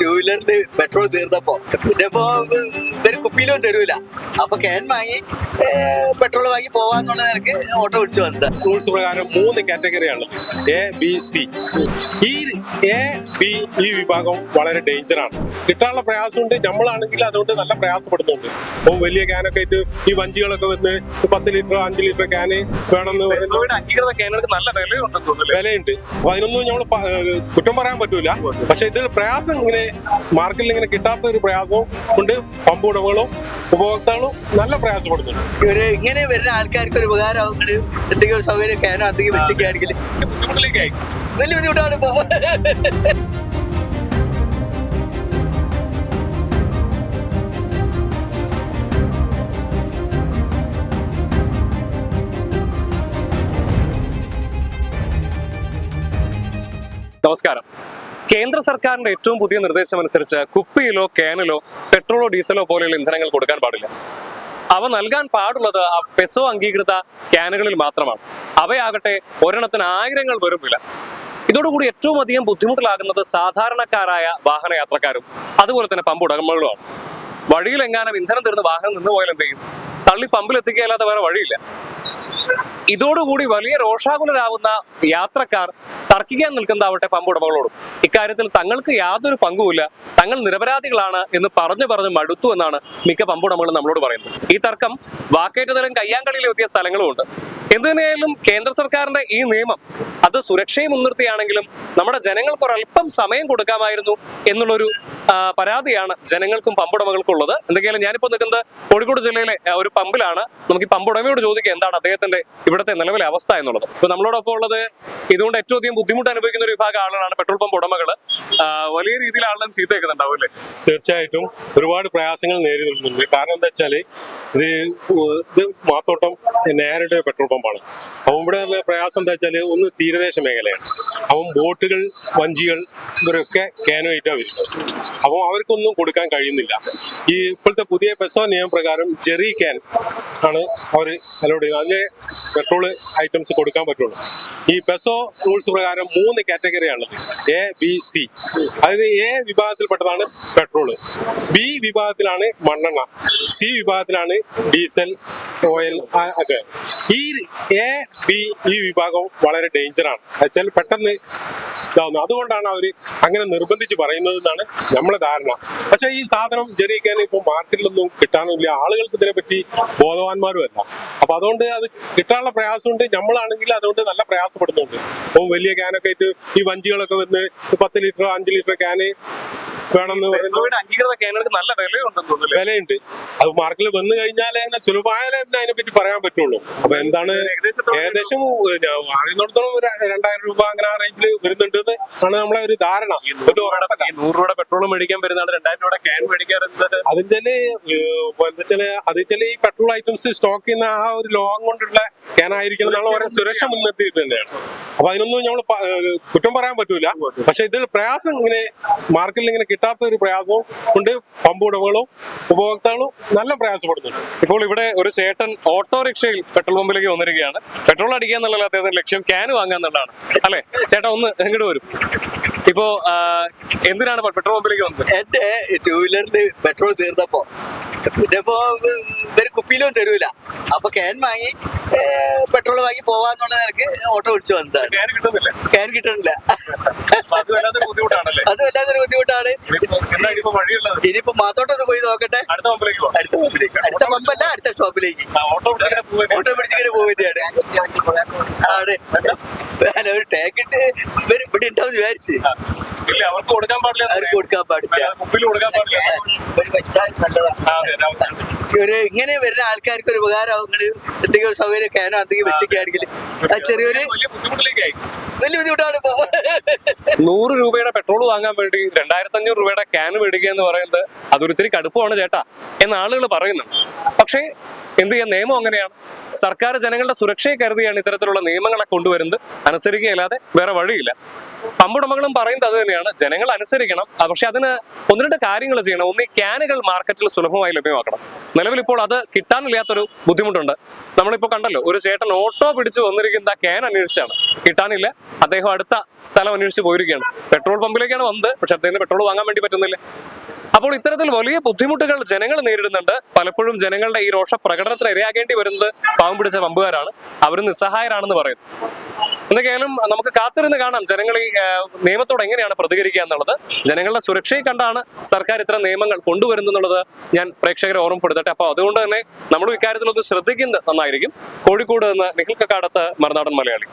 Two വീലറിന് petrol തീർന്നപ്പോ പിന്നെ ഇപ്പോ ഇവര് കുപ്പിയിലും തരൂല. അപ്പൊ ക്യാൻ വാങ്ങി പെട്രോൾ വാങ്ങി പോവാന്നുള്ള നിലക്ക് ഓട്ടോ പിടിച്ചു വന്നത്. റൂൾസ് പ്രകാരം 3 കാറ്റഗറിയാണ്, എ ബി സി. ഈ എ ബി ഈ വിഭാഗം വളരെ ഡേഞ്ചറാണ്. കിട്ടാനുള്ള പ്രയാസമുണ്ട്. നമ്മളാണെങ്കിൽ അതുകൊണ്ട് നല്ല പ്രയാസപ്പെടുന്നുണ്ട്. അപ്പം വലിയ ക്യാനൊക്കെ ആയിട്ട് ഈ വഞ്ചികളൊക്കെ വന്ന് 10 ലിറ്റർ 5 ലിറ്റർ ക്യാന് വേണമെന്ന് വിലയുണ്ട്. അപ്പൊ അതിനൊന്നും നമ്മൾ കുറ്റം പറയാൻ പറ്റൂല. പക്ഷെ ഇതിൽ പ്രയാസം ഇങ്ങനെ മാർക്കറ്റിൽ ഇങ്ങനെ കിട്ടാത്ത ഒരു പ്രയാസം കൊണ്ട് പമ്പ് ഉടമകളും ഉപഭോക്താക്കളും നല്ല പ്രയാസപ്പെടുന്നുണ്ട്. ഇവര് ഇങ്ങനെ വരുന്ന ആൾക്കാർക്ക് ഒരു ഉപകാരമാവും. എന്തെങ്കിലും സൗകര്യം ക്യാനോ എന്തെങ്കിലും വെച്ചൊക്കെയാണെങ്കിൽ വലിയ ബുദ്ധിമുട്ടാണ് ഇപ്പൊ. നമസ്കാരം. കേന്ദ്ര സർക്കാരിന്റെ ഏറ്റവും പുതിയ നിർദ്ദേശം അനുസരിച്ച് കുപ്പിയിലോ ക്യാനിലോ പെട്രോളോ ഡീസലോ പോലെയുള്ള ഇന്ധനങ്ങൾ കൊടുക്കാൻ പാടില്ല. അവ നൽകാൻ പാടുള്ളത് ആ പെസോ അംഗീകൃത ക്യാനുകളിൽ മാത്രമാണ്. അവയാകട്ടെ ഒരെണ്ണത്തിന് 1000 വരും വില. ഇതോടുകൂടി ഏറ്റവും അധികം ബുദ്ധിമുട്ടിലാകുന്നത് സാധാരണക്കാരായ വാഹനയാത്രക്കാരും അതുപോലെ തന്നെ പമ്പ് ഉടമകളുമാണ്. വഴിയിലെങ്ങാനും ഇന്ധനം തീർന്ന് വാഹനം നിന്ന് പോയാൽ എന്ത് ചെയ്യും? തള്ളി പമ്പിൽ എത്തിക്കാതെ വേറെ വഴിയില്ല. ഇതോടുകൂടി വലിയ രോഷാകുലരാകുന്ന യാത്രക്കാർ തർക്കിക്കാൻ നിൽക്കുന്നതാവട്ടെ പമ്പ് ഉടമകളോടും. ഇക്കാര്യത്തിൽ തങ്ങൾക്ക് യാതൊരു പങ്കുമില്ല, തങ്ങൾ നിരപരാധികളാണ് എന്ന് പറഞ്ഞു മടുത്തു എന്നാണ് മിക്ക പമ്പ് ഉടമകളും നമ്മളോട് പറയുന്നത്. ഈ തർക്കം വാക്കേറ്റതലും കയ്യാങ്കളിയിലും എത്തിയ സ്ഥലങ്ങളുമുണ്ട്. എന്തുതന്നെയായാലും കേന്ദ്ര സർക്കാരിന്റെ ഈ നിയമം അത് സുരക്ഷയെ മുൻനിർത്തിയാണെങ്കിലും നമ്മുടെ ജനങ്ങൾക്ക് ഒരല്പം സമയം കൊടുക്കാമായിരുന്നു എന്നുള്ളൊരു പരാതിയാണ് ജനങ്ങൾക്കും പമ്പുടമകൾക്കും ഉള്ളത്. എന്തൊക്കെയാലും ഞാനിപ്പോ നിൽക്കുന്നത് കോഴിക്കോട് ജില്ലയിലെ ഒരു പമ്പിലാണ്. നമുക്ക് ഈ പമ്പുടമയോട് ചോദിക്കാം എന്താണ് അദ്ദേഹത്തിന്റെ ഇവിടുത്തെ നിലവിലെ അവസ്ഥ എന്നുള്ളത്. ഇപ്പൊ നമ്മളോടൊപ്പം ഉള്ളത് ഇതുകൊണ്ട് ഏറ്റവും അധികം ബുദ്ധിമുട്ട് അനുഭവിക്കുന്ന ഒരു വിഭാഗം ആളുകളാണ് പെട്രോൾ പമ്പ് ഉടമകള്. വലിയ രീതിയിൽ ആളുകളും ചീത്ത വെക്കുന്നുണ്ടാവും അല്ലേ? തീർച്ചയായിട്ടും ഒരുപാട് പ്രയാസങ്ങൾ നേരിടുന്നുണ്ട്. കാരണം എന്താ വെച്ചാല് ഇത് മാത്തോട്ടം നേരിട്ട് പെട്രോൾ പമ്പാണ്. അപ്പം ഇവിടെ പ്രയാസം എന്താ വെച്ചാല് ഒന്ന് തീരദേശ മേഖലയാണ്. അപ്പം ബോട്ടുകൾ വഞ്ചികൾ ഇവരൊക്കെ ക്യാനുമായിട്ടാണ് വരുന്നത്. അപ്പം അവർക്കൊന്നും കൊടുക്കാൻ കഴിയുന്നില്ല. ഈ ഇപ്പോഴത്തെ പുതിയ പെസോ നിയമപ്രകാരം ചെറിയ ക്യാൻ ആണ് അവർ അലോഡ് ചെയ്യുന്നത്. അതിലെ പെട്രോൾ ഐറ്റംസ് കൊടുക്കാൻ പറ്റുള്ളൂ. ഈ പെസോ റൂൾസ് പ്രകാരം 3 കാറ്റഗറിയാണുള്ളത്, എ ബി സി. അതായത് എ വിഭാഗത്തിൽപ്പെട്ടതാണ് പെട്രോള്, ബി വിഭാഗത്തിലാണ് മണ്ണെണ്ണ, സി വിഭാഗത്തിലാണ് ഡീസൽ ഓയിൽ ഒക്കെ. ഈ എ ബി ഈ വിഭാഗം വളരെ ഡേഞ്ചറാണ്. വെച്ചാൽ പെട്ടെന്ന് ഇതാവുന്നു. അതുകൊണ്ടാണ് അവർ അങ്ങനെ നിർബന്ധിച്ച് പറയുന്നത് എന്നാണ് നമ്മളെ ധാരണ. പക്ഷെ ഈ സാധനം ജെറിക്കാൻ ഇപ്പോൾ മാർക്കറ്റിലൊന്നും കിട്ടാനില്ല. ആളുകൾക്ക് ഇതിനെപ്പറ്റി ബോധവാന്മാരും അല്ല. അപ്പൊ അതുകൊണ്ട് അത് കിട്ടാനുള്ള പ്രയാസമുണ്ട്. നമ്മളാണെങ്കിൽ അതുകൊണ്ട് നല്ല പ്രയാസപ്പെടുന്നുണ്ട്. അപ്പം വലിയ ക്യാനൊക്കെ ആയിട്ട് ഈ വഞ്ചികളൊക്കെ വന്ന് 10 ലിറ്റർ 5 ലിറ്റർ ക്യാന് വേണമെന്ന് വിലയുണ്ട്. അത് മാർക്കറ്റിൽ വന്നു കഴിഞ്ഞാൽ സുലഭമായ അതിനെപ്പറ്റി പറയാൻ പറ്റുള്ളൂ. അപ്പൊ എന്താണ് ഏകദേശം അറിയുന്നിടത്തോളം 2000 രൂപ അങ്ങനെ ആ റേഞ്ചിൽ വരുന്നുണ്ട് ആണ് നമ്മളെ ഒരു ധാരണ. 100 രൂപയുടെ പെട്രോൾ മേടിക്കാൻ വരുന്നതാണ് 2000 രൂപയുടെ ക്യാൻ മേടിക്കാറുണ്ട്. അതിൽ ഈ പെട്രോൾ ഐറ്റംസ് സ്റ്റോക്ക് ചെയ്യുന്ന ആ ഒരു ലോകം കൊണ്ടുള്ള ക്യാൻ ആയിരിക്കണം എന്നുള്ള ഓരോ സുരക്ഷ മുൻനിർത്തിയിട്ട് തന്നെയാണ്. അപ്പൊ അതിനൊന്നും നമ്മൾ കുറ്റം പറയാൻ പറ്റൂല. പക്ഷെ ഇതിൽ പ്രയാസം ഇങ്ങനെ മാർക്കറ്റിൽ ഇങ്ങനെ കിട്ടാത്ത ഒരു പ്രയാസം കൊണ്ട് പമ്പ് ഉടമകളും ഉപഭോക്താക്കളും നല്ല പ്രയാസപ്പെടുന്നുണ്ട്. ഇപ്പോൾ ഇവിടെ ഒരു ചേട്ടൻ ഓട്ടോറിക്ഷയിൽ പെട്രോൾ പമ്പിലേക്ക് വന്നിരിക്കുകയാണ്. പെട്രോൾ അടിക്കുക എന്നുള്ള അദ്ദേഹത്തിന്റെ ലക്ഷ്യം ക്യാൻ വാങ്ങുക എന്നുള്ളതാണ് അല്ലെ? ചേട്ടാ ഒന്ന് എങ്ങോട്ട് വരും. ഇപ്പോ എന്തിനാണ് പെട്രോൾ പമ്പിലേക്ക് വന്നത്? എന്റെ ടൂ വീലറിന് പെട്രോൾ തീർന്നപ്പോ പിന്നെ ഇപ്പോ ഇവര് കുപ്പിയിലും തരൂല. അപ്പൊ ക്യാൻ വാങ്ങി പെട്രോൾ വാങ്ങി പോവാന്നുള്ള നിലക്ക് ഓട്ടോ പിടിച്ചു വന്നതാണ്. ക്യാൻ കിട്ടണില്ല. അത് വല്ലാത്തൊരു ബുദ്ധിമുട്ടാണ്. ഇനിയിപ്പോ മാത്തോട്ടൊന്ന് പോയി നോക്കട്ടെ. അടുത്ത പമ്പല്ല, അടുത്ത ഷോപ്പിലേക്ക് ഓട്ടോ പിടിച്ചിങ്ങനെ പോവുകയാണ്. ഒരു ടാങ്ക് ഇട്ട് ഇവര് ഇവിടെ ഉണ്ടാവും വിചാരിച്ച് അവർക്ക് കൊടുക്കാൻ പാടില്ല. ഒരു ഇങ്ങനെ വരുന്ന ആൾക്കാർക്ക് ഒരു ഉപകാരമാവും. എന്തെങ്കിലും സൗകര്യം ക്യാനോ എന്തെങ്കിലും വെച്ചൊക്കെയാണെങ്കിൽ ചെറിയൊരു വലിയ ബുദ്ധിമുട്ടാണ് ഇപ്പൊ. 100 രൂപയുടെ പെട്രോൾ വാങ്ങാൻ വേണ്ടി 2500 രൂപയുടെ ക്യാൻ മേടിക്കുക എന്ന് പറയുന്നത് അതൊരിത്തിരി കടുപ്പമാണ് ചേട്ടാ എന്ന് ആളുകൾ പറയുന്നുണ്ട്. പക്ഷേ എന്ത് ചെയ്യാൻ, നിയമം അങ്ങനെയാണ്. സർക്കാർ ജനങ്ങളുടെ സുരക്ഷയെ കരുതിയാണ് ഇത്തരത്തിലുള്ള നിയമങ്ങളെ കൊണ്ടുവരുന്നത്. അനുസരിക്കുകയല്ലാതെ വേറെ വഴിയില്ല. പമ്പുടമകളും പറയുന്നത് അത് തന്നെയാണ്, ജനങ്ങൾ അനുസരിക്കണം. പക്ഷെ അതിന് ഒന്ന് രണ്ട് കാര്യങ്ങൾ ചെയ്യണം. ഒന്ന്, ഈ ക്യാനുകൾ മാർക്കറ്റിൽ സുലഭമായി ലഭ്യമാക്കണം. നിലവിൽ ഇപ്പോൾ അത് കിട്ടാനില്ലാത്തൊരു ബുദ്ധിമുട്ടുണ്ട്. നമ്മളിപ്പോ കണ്ടല്ലോ, ഒരു ചേട്ടൻ ഓട്ടോ പിടിച്ച് വന്നിരിക്കുന്ന ക്യാൻ അന്വേഷിച്ചാണ്, കിട്ടാനില്ല. അദ്ദേഹം അടുത്ത സ്ഥലം അന്വേഷിച്ച് പോയിരിക്കുകയാണ്. പെട്രോൾ പമ്പിലേക്കാണ് വന്നത്, പക്ഷെ അദ്ദേഹത്തിന് പെട്രോൾ വാങ്ങാൻ വേണ്ടി പറ്റുന്നില്ല. അപ്പോൾ ഇത്തരത്തിൽ വലിയ ബുദ്ധിമുട്ടുകൾ ജനങ്ങൾ നേരിടുന്നുണ്ട്. പലപ്പോഴും ജനങ്ങളുടെ ഈ രോഷ പ്രകടനത്തിന് ഇരയാകേണ്ടി വരുന്നത് പാവം പിടിച്ച പമ്പുകാരാണ്. അവരും നിസ്സഹായരാണെന്ന് പറയുന്നു. എന്തൊക്കെയായാലും നമുക്ക് കാത്തിരുന്ന് കാണാം ജനങ്ങൾ ഈ നിയമത്തോട് എങ്ങനെയാണ് പ്രതികരിക്കുക എന്നുള്ളത്. ജനങ്ങളുടെ സുരക്ഷയെ കണ്ടാണ് സർക്കാർ ഇത്തരം നിയമങ്ങൾ കൊണ്ടുവരുന്നത് ഞാൻ പ്രേക്ഷകരെ ഓർമ്മപ്പെടുത്തട്ടെ. അപ്പോൾ അതുകൊണ്ട് തന്നെ നമ്മൾ ഇക്കാര്യത്തിലൊന്ന് ശ്രദ്ധിക്കുന്നത് നന്നായിരിക്കും. കോഴിക്കോട് നിന്ന് നിഖിൽ കക്കാടത്ത്, മറുനാടൻ മലയാളി.